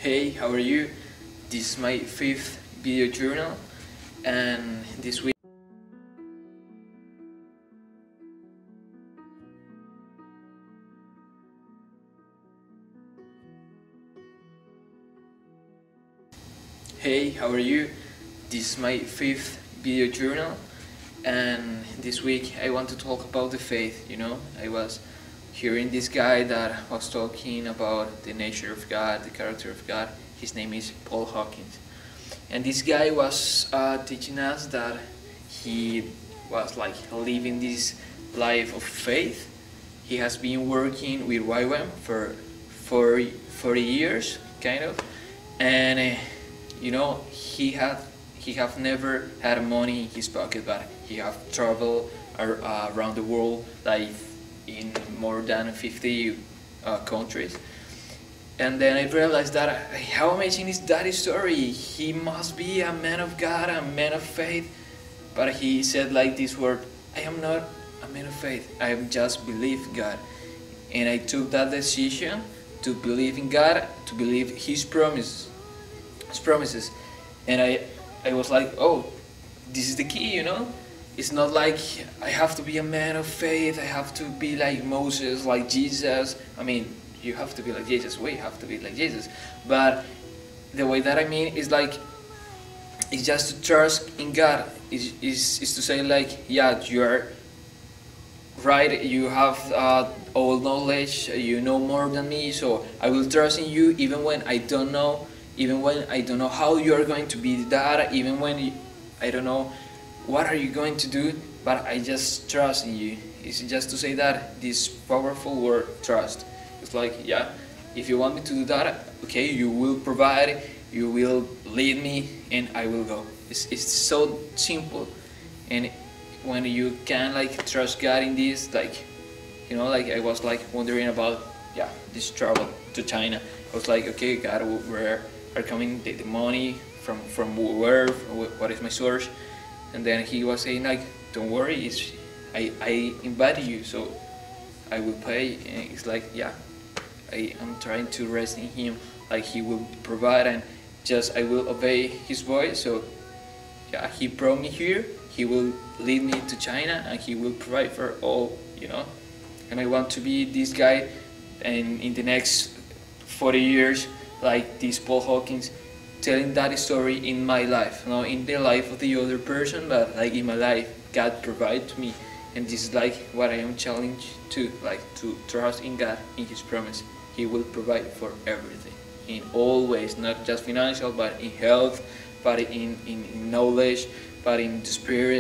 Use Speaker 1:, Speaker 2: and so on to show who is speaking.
Speaker 1: Hey, how are you? This is my fifth video journal, and this week Hey, how are you? This is my fifth video journal, and this week I want to talk about the faith. I was hearing this guy that was talking about the nature of God, the character of God. His name is Paul Hawkins, and this guy was teaching us that he was like living this life of faith. He has been working with YWAM for 40 years, kind of, and he have never had money in his pocket, but he have traveled around the world, like in more than 50 countries. And then I realized that how amazing is that story. He must be a man of God, a man of faith. But he said like this word: I am not a man of faith, I am just believe God. And I took that decision to believe in God, to believe His promises. And I was like, oh, this is the key. It's not like I have to be a man of faith, I have to be like Moses, like Jesus. I mean, you have to be like Jesus, we have to be like Jesus, but the way that I mean is like, it's just to trust in God. Is to say like, yeah, you are right, you have all knowledge, you know more than me, so I will trust in you even when I don't know, even when I don't know how you are going to be that, even when I don't know what are you going to do, but I just trust in you. It's just to say that this powerful word, trust. It's like, yeah, if you want me to do that, okay, you will provide, you will lead me, and I will go. It's so simple. And when you can like trust God in this, like I was like wondering about this travel to China. I was like, okay, God, where are coming the money from where? What is my source? And then he was saying like, don't worry, I invited you, so I will pay. And it's like, yeah, I am trying to rest in Him, like He will provide, and just I will obey His voice. So yeah, He brought me here, He will lead me to China, and He will provide for all, and I want to be this guy, and in the next 40 years, like this Paul Hawkins, telling that story in my life, not in the life of the other person, but like in my life, God provided to me. And this is like what I am challenged to, like to trust in God, in His promise. He will provide for everything, in all ways, not just financial, but in health, but in knowledge, but in the spirit.